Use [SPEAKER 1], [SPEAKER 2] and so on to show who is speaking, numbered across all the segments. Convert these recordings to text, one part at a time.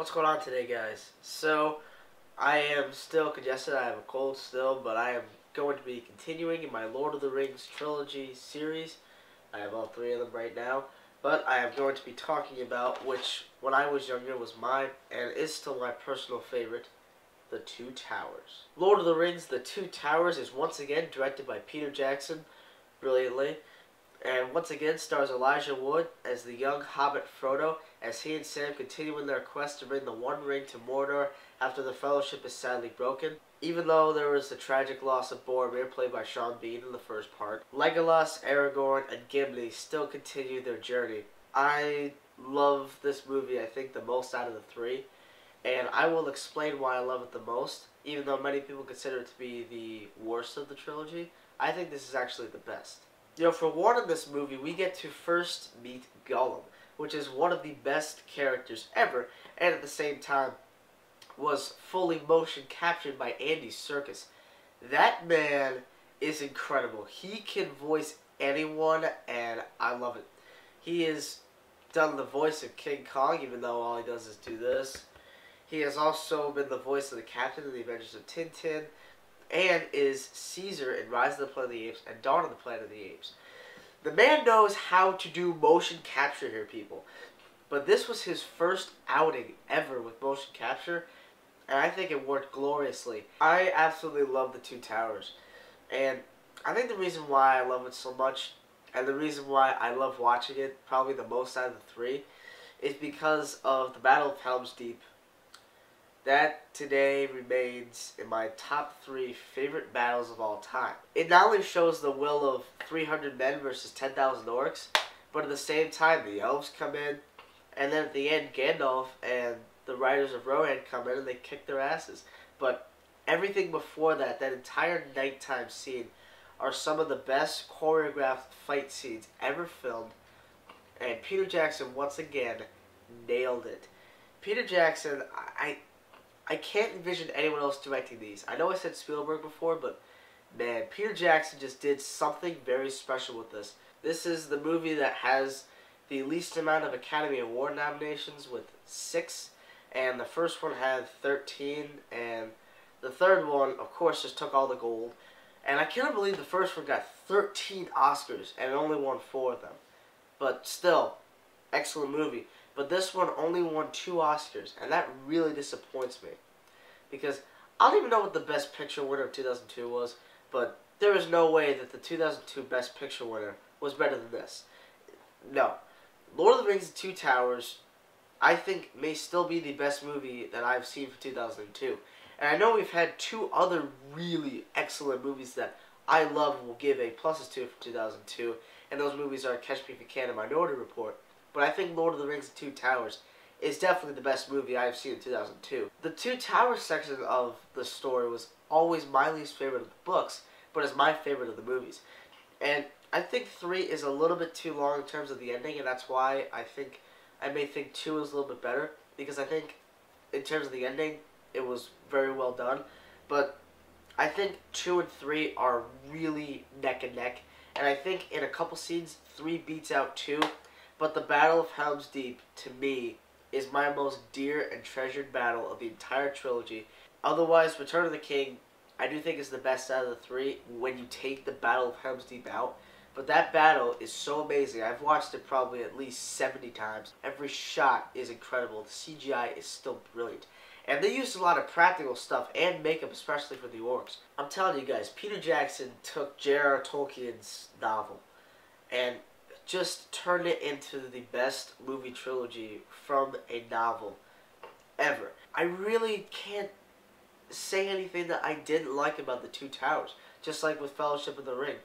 [SPEAKER 1] What's going on today, guys? So, I am still congested. I have a cold still, but I am going to be continuing in my Lord of the Rings trilogy series. I have all three of them right now, but I am going to be talking about which, when I was younger, was mine and is still my personal favorite, The Two Towers. Lord of the Rings, The Two Towers is once again directed by Peter Jackson, brilliantly. And once again stars Elijah Wood as the young hobbit Frodo, as he and Sam continue in their quest to bring the One Ring to Mordor after the Fellowship is sadly broken. Even though there was the tragic loss of Boromir, played by Sean Bean in the first part, Legolas, Aragorn, and Gimli still continue their journey. I love this movie, I think, the most out of the three, and I will explain why I love it the most. Even though many people consider it to be the worst of the trilogy, I think this is actually the best. You know, for one in this movie, we get to first meet Gollum, which is one of the best characters ever, and at the same time was fully motion captured by Andy Serkis. That man is incredible. He can voice anyone, and I love it. He has done the voice of King Kong, even though all he does is do this. He has also been the voice of the Captain in the Adventures of Tintin, and is Caesar in Rise of the Planet of the Apes and Dawn of the Planet of the Apes. The man knows how to do motion capture here, people. But this was his first outing ever with motion capture, and I think it worked gloriously. I absolutely love The Two Towers. And I think the reason why I love it so much, and the reason why I love watching it probably the most out of the three, is because of the Battle of Helm's Deep. That today remains in my top 3 favorite battles of all time. It not only shows the will of 300 men versus 10,000 orcs, but at the same time the elves come in, and then at the end Gandalf and the Riders of Rohan come in and they kick their asses. But everything before that, that entire nighttime scene, are some of the best choreographed fight scenes ever filmed, and Peter Jackson once again nailed it. Peter Jackson, I can't envision anyone else directing these. I know I said Spielberg before, but man, Peter Jackson just did something very special with this. This is the movie that has the least amount of Academy Award nominations with 6, and the first one had 13, and the third one, of course, just took all the gold. And I cannot believe the first one got 13 Oscars and it only won 4 of them. But still, excellent movie. But this one only won 2 Oscars, and that really disappoints me. Because I don't even know what the Best Picture winner of 2002 was, but there is no way that the 2002 Best Picture winner was better than this. No. Lord of the Rings: The Two Towers, I think, may still be the best movie that I've seen for 2002. And I know we've had 2 other really excellent movies that I love and will give A+ to for 2002, and those movies are Catch Me If You Can and Minority Report. But I think Lord of the Rings: The Two Towers is definitely the best movie I have seen in 2002. The Two Towers section of the story was always my least favorite of the books, but is my favorite of the movies. And I think 3 is a little bit too long in terms of the ending, and that's why I may think 2 is a little bit better, because I think in terms of the ending, it was very well done. But I think 2 and 3 are really neck and neck, and I think in a couple scenes, 3 beats out 2. But the Battle of Helm's Deep, to me, is my most dear and treasured battle of the entire trilogy. Otherwise, Return of the King, I do think is the best out of the 3 when you take the Battle of Helm's Deep out. But that battle is so amazing. I've watched it probably at least 70 times. Every shot is incredible. The CGI is still brilliant. And they used a lot of practical stuff and makeup, especially for the orcs. I'm telling you guys, Peter Jackson took J.R.R. Tolkien's novel and just turned it into the best movie trilogy from a novel ever. I really can't say anything that I didn't like about The Two Towers, just like with Fellowship of the Ring.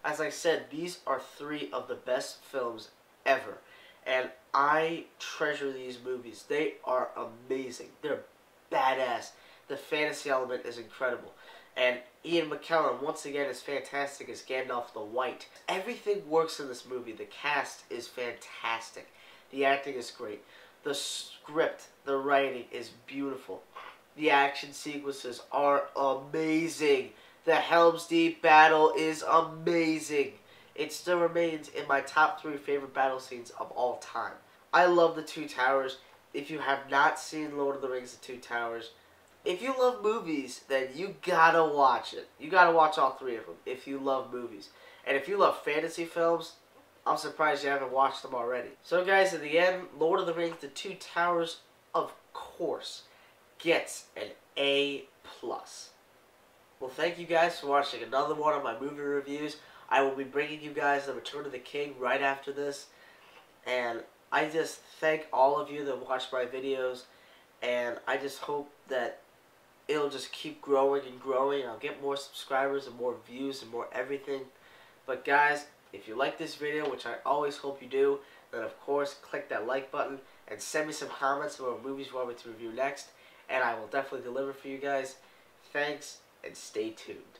[SPEAKER 1] As I said, these are 3 of the best films ever, and I treasure these movies. They are amazing. They're badass. The fantasy element is incredible. And Ian McKellen, once again, is fantastic as Gandalf the White. Everything works in this movie. The cast is fantastic. The acting is great. The script, the writing is beautiful. The action sequences are amazing. The Helm's Deep battle is amazing. It still remains in my top 3 favorite battle scenes of all time. I love The Two Towers. if you have not seen Lord of the Rings: The Two Towers, if you love movies, then you gotta watch it. You gotta watch all three of them if you love movies. And if you love fantasy films, I'm surprised you haven't watched them already. So guys, in the end, Lord of the Rings: The Two Towers, of course, gets an A+. Well, thank you guys for watching another one of my movie reviews. I will be bringing you guys The Return of the King right after this. And I just thank all of you that watch my videos. And I just hope that it'll just keep growing and growing. I'll get more subscribers and more views and more everything. But guys, if you like this video, which I always hope you do, then of course click that like button and send me some comments about what movies you want me to review next. And I will definitely deliver for you guys. Thanks, and stay tuned.